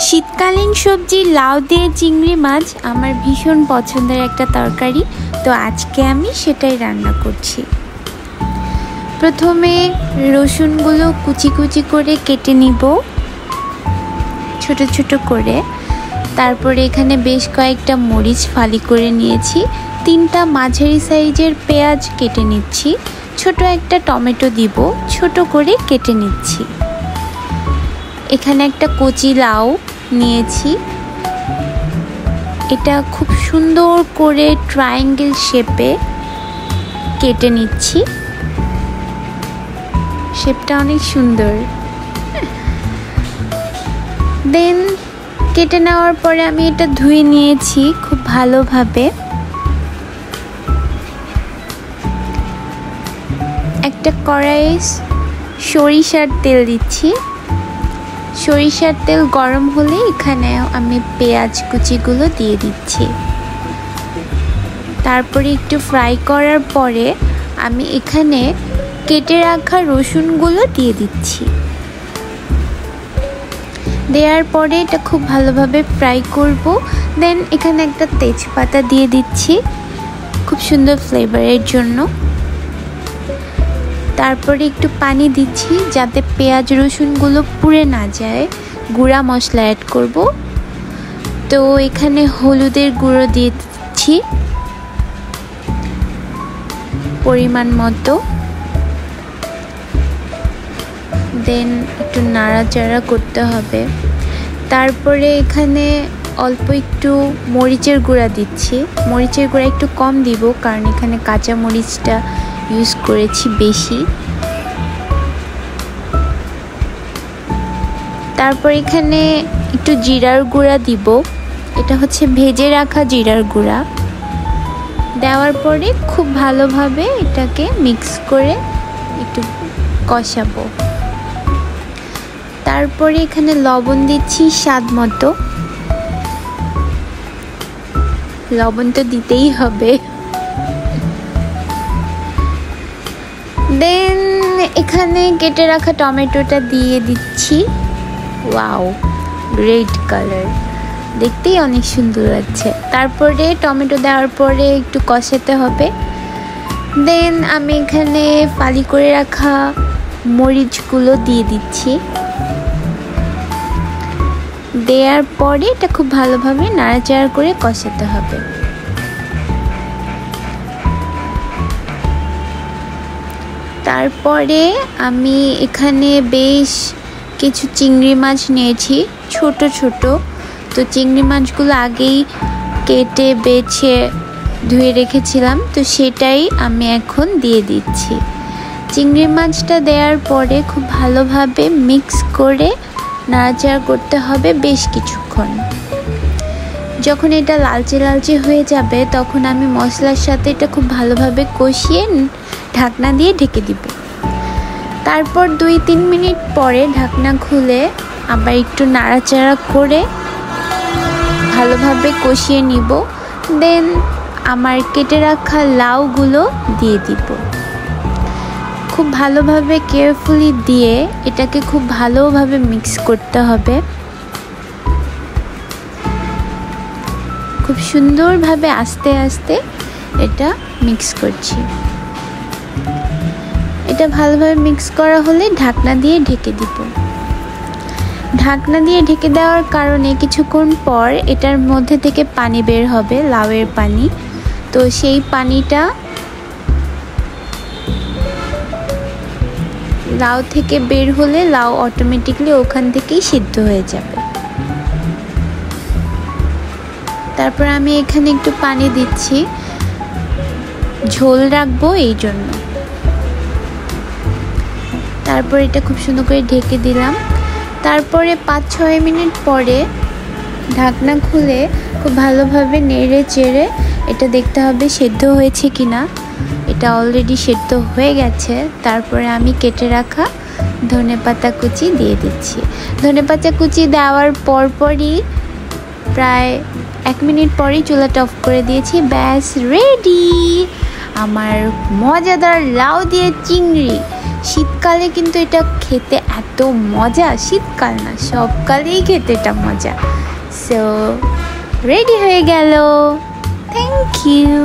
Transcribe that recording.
শীতকালীন সবজি লাউ দিয়ে চিংড়ি মাছ আমার ভীষণ পছন্দের একটা তরকারি। তো আজকে আমি সেটাই রান্না করছি। প্রথমে রসুনগুলো কুচি কুচি করে কেটে নিব ছোট ছোট করে। তারপরে এখানে বেশ কয়েকটা মরিচ ফালি করে নিয়েছি। 3টা মাঝারি সাইজের পেঁয়াজ কেটে নিচ্ছি। ছোট একটা টমেটো দিব, ছোট করে কেটে নিচ্ছি। এখানে একটা কচি লাউ নিয়েছি, এটা খুব সুন্দর করে ট্রায়াঙ্গেল শেপে কেটে নিচ্ছি। শেপটা অনেক সুন্দর। দেন কেটে নেওয়ার পরে আমি এটা ধুয়ে নিয়েছি খুব ভালোভাবে। একটা কড়াইয়ে সরিষার তেল দিচ্ছি। সরিষার তেল গরম হলে এখানে আমি পেঁয়াজ কুচিগুলো দিয়ে দিচ্ছি। তারপরে একটু ফ্রাই করার পরে আমি এখানে কেটে রাখা রসুনগুলো দিয়ে দিচ্ছি। দেওয়ার পরে এটা খুব ভালোভাবে ফ্রাই করব। দেন এখানে একটা তেজপাতা দিয়ে দিচ্ছি খুব সুন্দর ফ্লেভারের জন্য। তারপরে একটু পানি দিচ্ছি যাতে পেঁয়াজ রসুনগুলো পুড়ে না যায়। গুঁড়া মশলা অ্যাড করব। তো এখানে হলুদের গুঁড়ো দিয়ে দিচ্ছি পরিমাণ মতো। দেন একটু নাড়াচাড়া করতে হবে। তারপরে এখানে অল্প একটু মরিচের গুঁড়া দিচ্ছি। মরিচের গুঁড়া একটু কম দিব কারণ এখানে কাঁচা মরিচটা ইউজ করেছি বেশি। তারপর এখানে একটু জিরার গুঁড়া দিব, এটা হচ্ছে ভেজে রাখা জিরার গুঁড়া। দেওয়ার পরে খুব ভালোভাবে এটাকে মিক্স করে একটু কষাবো। তারপরে এখানে লবণ দিচ্ছি স্বাদ মতো। লবণ তো দিতেই হবে। দেন এখানে কেটে রাখা টমেটোটা দিয়ে দিচ্ছি। ওয়াও, রেড কালার, দেখতেই অনেক সুন্দর লাগছে। তারপরে টমেটো দেওয়ার পরে একটু কষাতে হবে। দেন আমি এখানে ফালি করে রাখা মরিচগুলো দিয়ে দিচ্ছি। দেওয়ার পরে এটা খুব ভালোভাবে নাড়াচাড়া করে কষাতে হবে। তারপরে আমি এখানে বেশ কিছু চিংড়ি মাছ নিয়েছি ছোট ছোট। তো চিংড়ি মাছগুলো আগেই কেটে বেছে ধুয়ে রেখেছিলাম, তো সেটাই আমি এখন দিয়ে দিচ্ছি। চিংড়ি মাছটা দেওয়ার পরে খুব ভালোভাবে মিক্স করে নাড়াচাড়া করতে হবে বেশ কিছুক্ষণ। যখন এটা লালচে লালচে হয়ে যাবে তখন আমি মশলার সাথে এটা খুব ভালোভাবে কষিয়ে ঢাকনা দিয়ে ঢেকে দিব। তারপর 2-3 মিনিট পরে ঢাকনা খুলে আবার একটু নাড়াচাড়া করে ভালোভাবে কষিয়ে নিব। দেন আমার কেটে রাখা লাউগুলো দিয়ে দিব। খুব ভালোভাবে কেয়ারফুলি দিয়ে এটাকে খুব ভালোভাবে মিক্স করতে হবে। খুব সুন্দরভাবে আস্তে আস্তে এটা মিক্স করছি। এটা ভালোভাবে মিক্স করা হলে ঢাকনা দিয়ে ঢেকে দিব। ঢাকনা দিয়ে ঢেকে দেওয়ার কারণে কিছুক্ষণ পর এটার মধ্যে থেকে পানি বের হবে, লাউয়ের পানি। তো সেই পানিটা লাউ থেকে বের হলে লাউ অটোমেটিকলি ওখান থেকেই সিদ্ধ হয়ে যাবে। তারপর আমি এখানে একটু পানি দিচ্ছি, ঝোল রাখবো এই জন্য। তারপর এটা খুব সুন্দর করে ঢেকে দিলাম। তারপরে 5-6 মিনিট পরে ঢাকনা খুলে খুব ভালোভাবে নেড়ে চেড়ে এটা দেখতে হবে সেদ্ধ হয়েছে কিনা। এটা অলরেডি সেদ্ধ হয়ে গেছে। তারপরে আমি কেটে রাখা ধনেপাতা কুচি দিয়ে দিচ্ছি। ধনেপাতা কুচি দেওয়ার পরপরই প্রায় 1 মিনিট পরেই চুলাটা অফ করে দিয়েছি। ব্যাস রেডি আমার মজাদার লাউ দিয়ে চিংড়ি। শীতকালে কিন্তু এটা খেতে এত মজা, শীতকাল না সবকালেই খেতে এটা মজা। সো রেডি হয়ে গেল। Thank you.